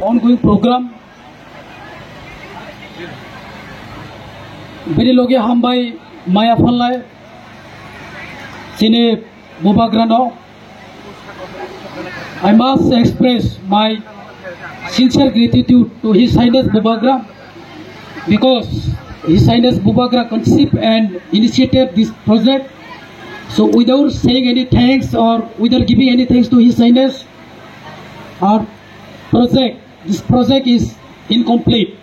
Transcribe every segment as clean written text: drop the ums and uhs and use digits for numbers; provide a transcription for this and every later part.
ongoing program beri loge hambai maya phalai sini Bubagrano. I must express my sincere gratitude to His Highness Bubagra because His Highness Bubagra conceived and initiated this project. So without saying any thanks or without giving any thanks to His Highness, this project is incomplete.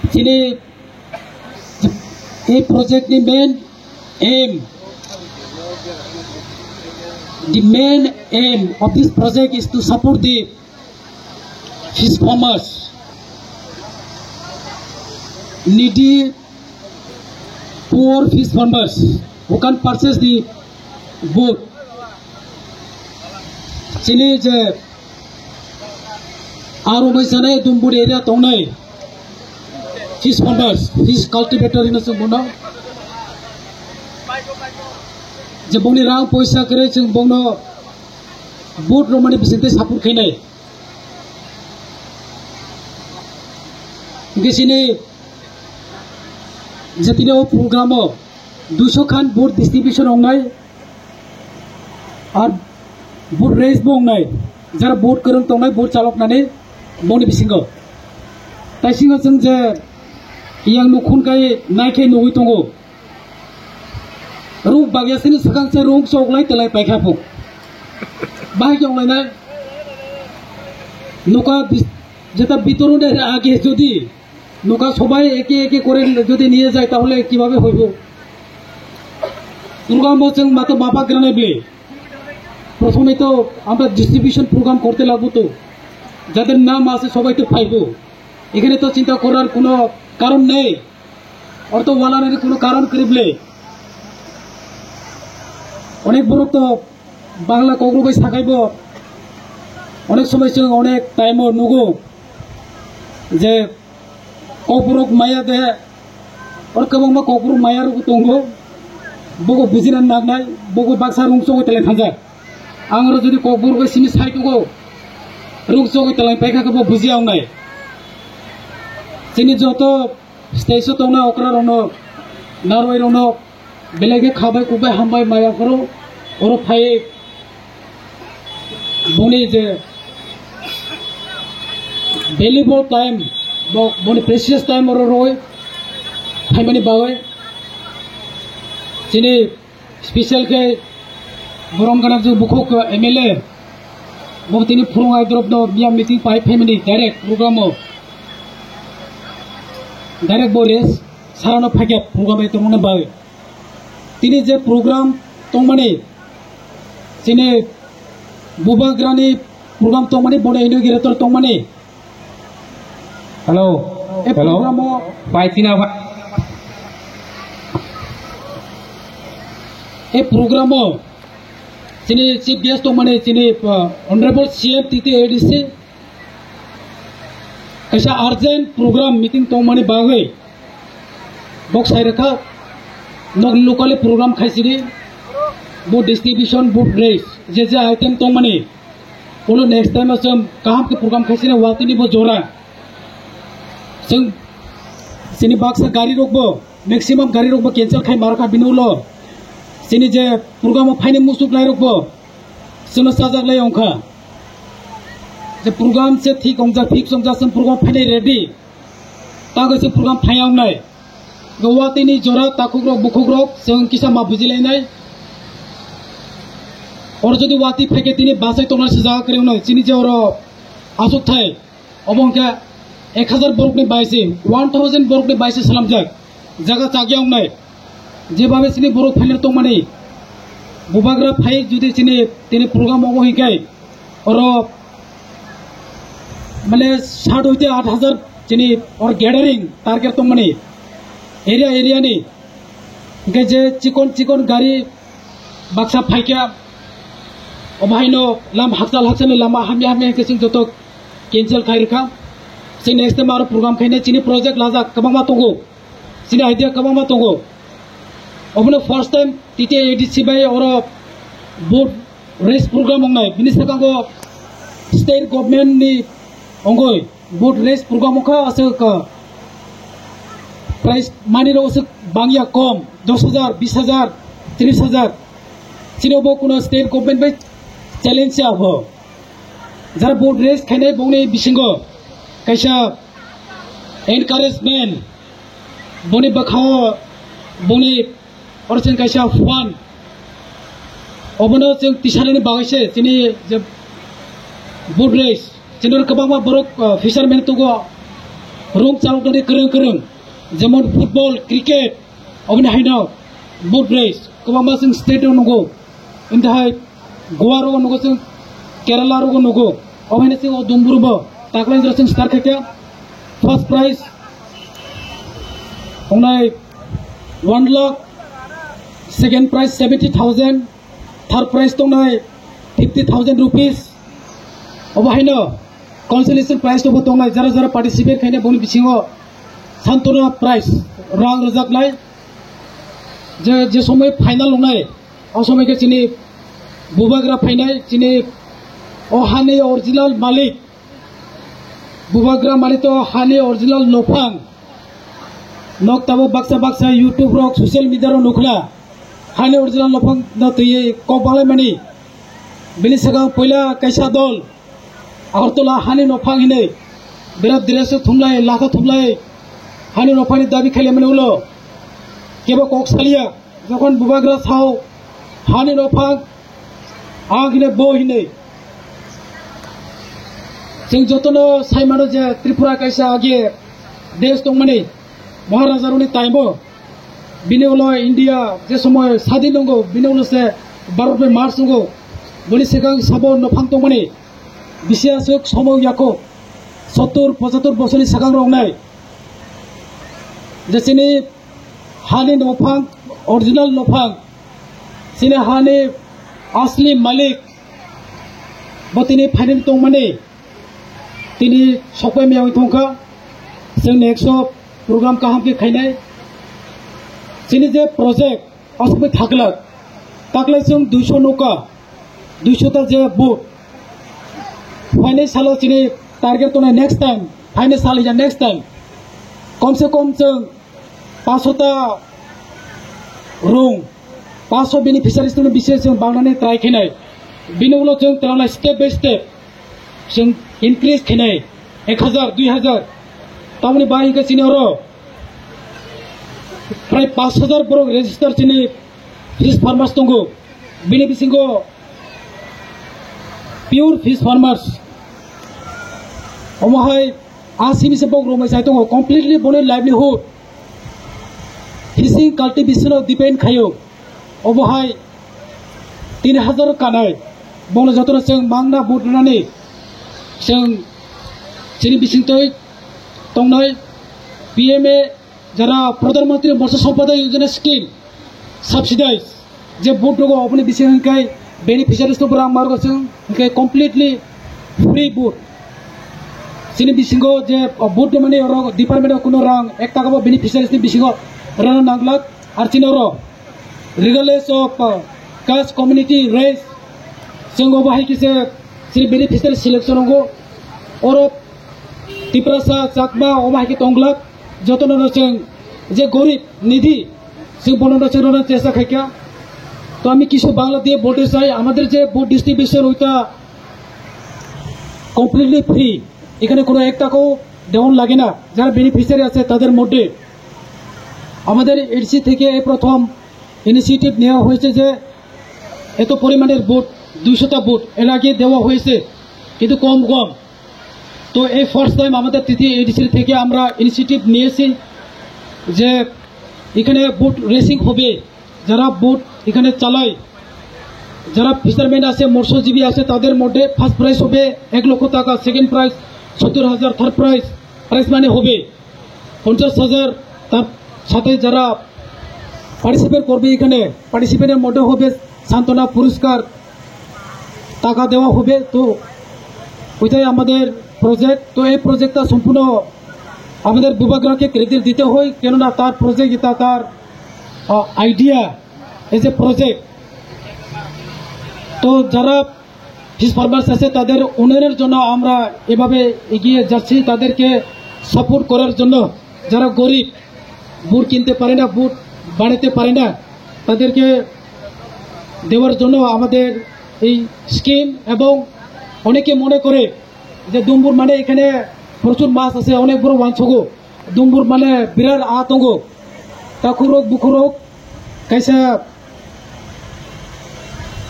Sini a project the main aim of this project is to support the fish farmers, needy, poor fish farmers who can purchase the boat. Sini je aro maisane Dumbur area tongnai fish farmers, fish cultivator ina sumbono. Je bongni rang poisa kere jeng bongno boat romani bisinte sapur khenai. Gesini jatine o programo 200 khan boat distribution ongnai ar boat race bongnai jara boat kereng tongnai boat chalok nani bongni bisingo tai singo jeng je yang nukhun kai naikhe nugui tongo rung bagyasini sakang se rung soklai telai paikhapu bahai jonglai na nuka jeta bitoron de age jodi nuka sobai eke eke kore jodi niye jay tahole kibabe hoibo Durga মোচং মাতো বাবা গ্রানে বে প্রথমে তো আমরা distribution programme করতে লাগবো তো যাদের নাম আছে সবাই তো পাইবো এখানে তো চিন্তা করার কোনো কারণ নেই অর্থ ওয়ালানের কোনো কারণ করিবলে অনেক বড় তো বাংলা কগ্রবাই সাকাইব অনেক সময় जों অনেক টাইমও নুগো যে কগ্রক মায়া দে আর কবংবা কগ্রক মায়ার তঙ্গো বগো বুজিনা নাগনাই বগো বাক্সা রুংসো তেলে থানজা आंरो जुदि ककबुरखौ सिनि साइटखौ रुंसोगै तलाय पाइखाखौ बुजियाव नाय जोंनि जत स्टेज दंना अक्रारनो नारवाइरनो बेलेगे खाबाय कुबाय हामबाय मायाफोराव अर फाय बनि जे भेलुएबल टाइम बनि प्रेशियस टाइम अर रोय फायमानि बावै जोंनि स्पेशल के Borong kana jo bukhok MLA botini phurung drop no biam meeting pai family direct program direct bores sarano phage program e tomone ba tini je program tomane sine Bubagrani program tomane bone inaugurator tomane hello e program pai tina e program Sini chief guest to mane sini honorable CM titi ADC kaisa urgent program meeting tongmani bagai bok sairaka nok locally program khaisiri bo distribution book race je item tongmani polo next time asam kaham ke program khaisiri watini bo jora sing sini baksa gari rokbo maximum gari rokbo cancel khai marka binulo sini je program faine musuk lai rokbo sino sajak lai ongkha je program se thik ongja fix ongja sam program faine ready tago se program phayang nai gowatini jora takuk rok bukuk rok sing kisa ma bujilai nai or jodi wati pheke tini basai tonar se jaga kare nai sini je oro asuk thai obongka 1000 borok ni baise 1000 borok ni baise salam jak jaga chagyang nai je babe sini borok phainer tongmani bubagra phai jodi sini tini program obo hikai oro mane 60 hoite 8000 sini or gathering target tongmani area ni ge je chikon gari baksa phaikya obaino lam haktal haksane lama hami ke sing joto cancel khairka sing next time aro program khaine chini project laja kabama tongo sini idea kabama tongo obne first time tite edc bai oro board race program ongnai bini sakango state government ni ongoi board race program kha asaka price mani ro usuk bangya kom 10000 20000 30000 sini bo kuno state government bai challenge abo jara board race khaine bongni bisingo kaisa encouragement boni bakhao boni orchen kaisa fun obono jeng tisarani bagaise sini je board race chendor kabama borok fisherman tugo rong chalokni kereng jemon football cricket obni haino board race kabama sing state nugo indahai goa ro nugo sing kerala ro nugo obani sing odumburbo taklan dressing star khakia first prize onai 1 lakh second prize 70000 third prize tongnai 50000 rupees obahaino consolation prize to tongnai jara participate khaine boni bisingo santona prize rang rajak lai je somoy final onai o somoy ke chini bubagra final chini ohane original malik bubagra mani to hani original nofang nok tabo baksa youtube rok social media ro nukla hani original nofang na tiye ko bale mani bini saga poila kaisa dol agartola hani nofang hine berat direse thumlai lakha thumlai hani nofang ni dabi khale mane ulo kebo kok salia যখন bubagra thao hani nofang agine bo hine जों जतनो साइमानो जे त्रिपुरा कायसा आगे देश दंमाने महाराजारोनि टाइमो बिनि उनाव India जे समय स्वाधीन दंगो बिनि उनाव से भारत में मार्च दंगो बनि सिगां साबो नफां दंमाने बिसियासो समय याको 70-75 बोसोरनि सिगां रंनाय जेसेनि हानि नफां ओरिजिनल नफां सिनि हानि असली मालिक बतिनि फाइनेल दंमाने তিনি সকয় মেয়াই থংখা जों नेक्स्ट प्रोग्राम काहाम के खाइनाय सिनि जे प्रोजेक्ट असबै थाकला जों 200 नौका 200 ता जे बोट फाइनाल साल सिनि टारगेट तो नेक्स्ट टाइम फाइनाल साल या नेक्स्ट टाइम कम से कम जों 500 ता रूम 500 बेनिफिशियारिज तो बिसे जों बांनानै ट्राइ खाइनाय बिनि उनाव जों ट्राइ स्टेप बाय स्टेप जों increase kene 1000 2000 tamni bai ke sini oro pray 5000 borok register sini fish farmers tongo bini bisingo pure fish farmers omahai asini se bok romai sai tongo completely bone livelihood fishing cultivation depend khayo omahai 3000 kanai bolo jotor जों mangna budnani जों जोंनि बिसिंतै दंनाय PMA जरा प्रधानमंत्री मत्स्य संपदा योजना scheme subsidise जे boat दङ अपने बिसिंखाय बेनिफिशियारिज तो रां मार्ग जों completely free boat sini bisingo je board mani oro department kuno rang ek taka bo beneficiaries ni bisingo rana nanglak ar sini oro regardless of caste community race singo bahai kise sini beneficiary selection ngo oro tiprasa chakba o bahai ki tonglak jotono no sing je gorib nidhi sing bonono chirona chesa khaika তো আমি কিছু বাংলা দিয়ে বলতে চাই আমাদের যে board distribution ওইটা completely free এখানে কোনো এক টাকাও দেওয়ান লাগে না যারা বেনিফিশিয়ারি আছে তাদের মধ্যে আমাদের এডিসি থেকে এই প্রথম ইনিশিয়েটিভ নেওয়া হয়েছে যে এত পরিমাণের বোর্ড 200টা বোর্ড এর আগে দেওয়া হয়েছে কিন্তু কম কম তো এই ফার্স্ট টাইম আমাদের তৃতীয় এডিসি থেকে আমরা ইনিশিয়েটিভ নিয়েছি যে এখানে বোট রেসিং হবে যারা বোট এখানে চালায় যারা ফিশারম্যান আছে মৎস্যজীবী আছে তাদের মধ্যে ফার্স্ট প্রাইজ হবে 1 লক্ষ টাকা সেকেন্ড প্রাইজ 70,000 থার্ড প্রাইজ মানে হবে 50,000 তার সাথে যারা পার্টিসিপেট করবে এখানে পার্টিসিপেটের মধ্যে হবে সান্ত্বনা পুরস্কার টাকা দেওয়া হবে তো ওইটাই আমাদের প্রজেক্ট তো এই প্রজেক্টটা সম্পূর্ণ আমাদের বিভাগকে ক্রেডিট দিতে হয় কেননা তার প্রজেক্ট এটা তার আইডিয়া এজ এ প্রজেক্ট তো যারা ফিশ ফার্মার্স আছে তাদের উন্নয়নের জন্য আমরা এভাবে এগিয়ে যাচ্ছি তাদেরকে সাপোর্ট করার জন্য যারা গরিব বুট কিনতে পারে না বুট বানাতে পারে না তাদেরকে দেওয়ার জন্য আমাদের এই স্কিম এবং অনেকে মনে করে যে দুম্বুর মানে এখানে প্রচুর মাছ আছে অনেক বড় ওয়ানছগো দুম্বুর মানে বিরাট আতঙ্ক তাকুরোক বুকুরোক কাইসা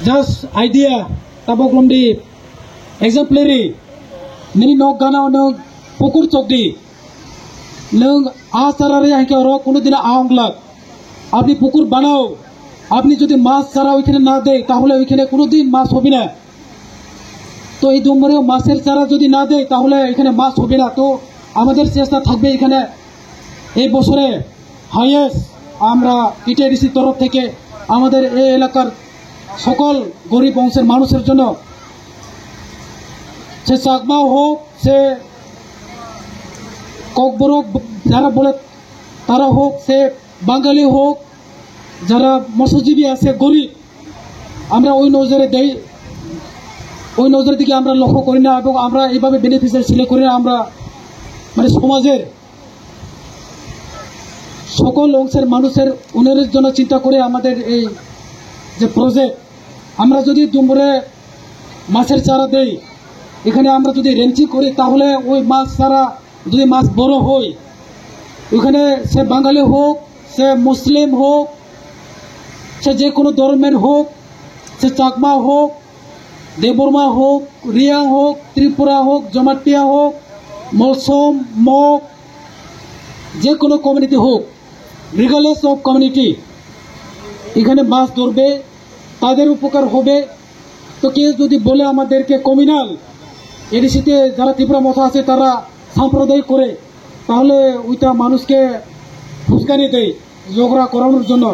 জাস্ট আইডিয়া তাবক লমদি এক্সাম্পলারি নিনি নক গানা নক পুকুর চকদি নং আসারারে আইকে র কোনোদিন আংলাক আপনি পুকুর বানাও আপনি যদি মাছ ছাড়া ওইখানে না দেয় তাহলে ওইখানে কোনোদিন মাছ হবে না তো এই দুম্বরেও মাছের চারা যদি না দেয় তাহলে এখানে মাছ হবে না তো আমাদের চেষ্টা থাকবে এখানে এই বছরে হাইয়েস্ট আমরা টিটিআইডিসির তরফ থেকে আমাদের এই এলাকার সকল গরিব অংশের মানুষের জন্য সে চাকমা হোক সে ককবরক যারা বলে তারা হোক সে বাঙালি হোক যারা মৎস্যজীবী আছে গরিব আমরা ওই নজরে দেই ওই নজরের দিকে আমরা লক্ষ্য করি না এবং আমরা এইভাবে বেনিফিশিয়ারি সিলেক্ট করি না আমরা মানে সমাজের সকল অংশের মানুষের উন্নয়নের জন্য চিন্তা করে আমাদের এই যে প্রজেক্ট আমরা যদি দুম্বরে মাছের চারা দেই এখানে আমরা যদি রেঞ্চিং করি তাহলে ওই মাছ চারা যদি মাছ বড় হয় ওখানে সে বাঙালি হোক সে মুসলিম হোক সে যে কোনো ধর্মের হোক সে চাকমা হোক দেববর্মা হোক রিয়াং হোক ত্রিপুরা হোক জমাটিয়া হোক মলসম মগ যে কোনো কমিউনিটি হোক রিগারলেস অফ কমিউনিটি এখানে মাছ ধরবে তাদের উপকার হবে তো কেউ যদি বলে আমাদেরকে কমিউনাল এডিসিতে যারা ত্রিপুরা মতো আছে তারা সাম্প্রদায়িক করে তাহলে ওইটা মানুষকে উস্কানি দেয় ঝগড়া করানোর জন্য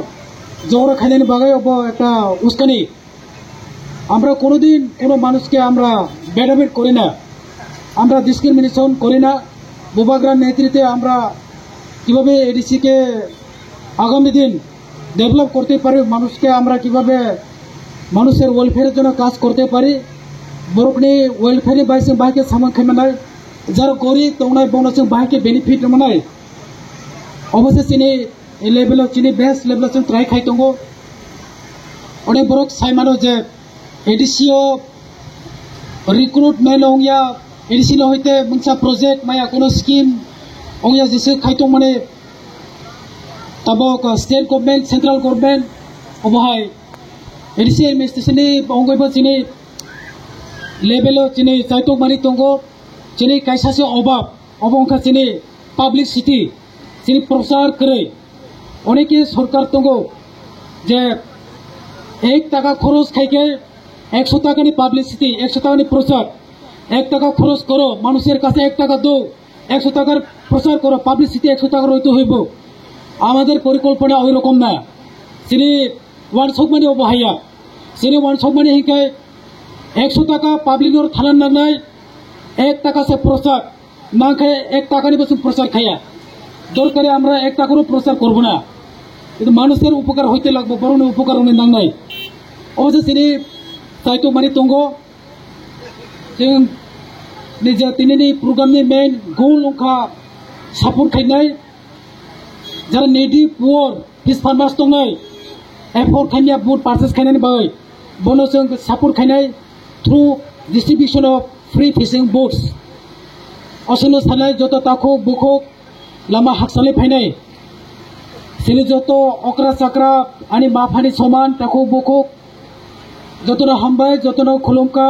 ঝগড়া খাইলেন বাগাই একটা উস্কানি আমরা কোনোদিন কোনো মানুষকে আমরা ভেদাভেদ করি না আমরা ডিসক্রিমিনেশন করি না বিভাগের নেতৃত্বে আমরা কীভাবে এডিসিকে আগামী দিন ডেভেলপ করতে পারি মানুষকে আমরা কিভাবে মানুষের ওয়েলফেয়ারের জন্য কাজ করতে পারি বরকনি ওয়েলফেয়ারनि बायजों बाहायके सामान खायमानाय যারা গরিব তংনাय বংনাजों बाहायके बेनिफिट मोननाय अबसे चिनि लेभेलाव चिनि बेस्ट लेभेलाव जों ट्राय खायतंगो अनेक बरक सायमानो जे एडिसिओ रिक्रुटमेन्ट ओंया एडिसिनो होइते मोनसा प्रोजेक्ट माया कोनो स्किम ओंया जेसे खायतं माने ताबक स्टेट गभर्नमेंट सेंट्रल गभर्नमेंट अबहाय एडिसि एडमिनिस्ट्रेशननि अंगैबो चिनि लेभेलाव चिनि जायतक मानि दंगो चिनि कायसासे अभाब अबंखा चिनि पाब्लिक सिटी चिनि प्रचार करे अनेके सरकार दंगो जे 1 টাকা খরচ খাইকে 100 টাকানি পাবলিসিটি 100 টাকানি প্রচার 1 টাকা খরচ করো মানুষের কাছে 1 টাকা দাও 100 টাকার প্রচার করো পাবলিসিটি 100 টাকা হইতে হইব আমাদের পরিকল্পনা ওই রকম না চিনি ওয়ান সকমানি অবহাইয়া চিনি ওয়ান সকমানি হিকে 100 টাকা পাবলিকের থানার নাই 1 টাকা সে প্রচার না খায় 1 টাকারই বছর প্রচার খাইয়া দরকারে আমরা 1 টাকারও প্রচার করব না কিন্তু মানুষের উপকার হইতে লাগবে বরং উপকার উনি নাंनाय অবশ্য তিনি সাইতো মানি তंग जों निजा दिनैनि प्रग्रामनि मेन गोल अंखा सापर्ट खालामनाय जरा नेडि पुअर फिस फार्मार्स दंनाय एफर्ट खालामनाया बुट पार्चेस खालामनायनि बागै बनो जों सापर्ट खालामनाय through distribution of free fishing boats असनो सानाय जत ताखो बुखो लामा हाकसाले फायनाय सिनि जत अक्रा चक्रा आणि माफानि समान ताखो बुखो जतनो हामबाय जतनो खुलुमका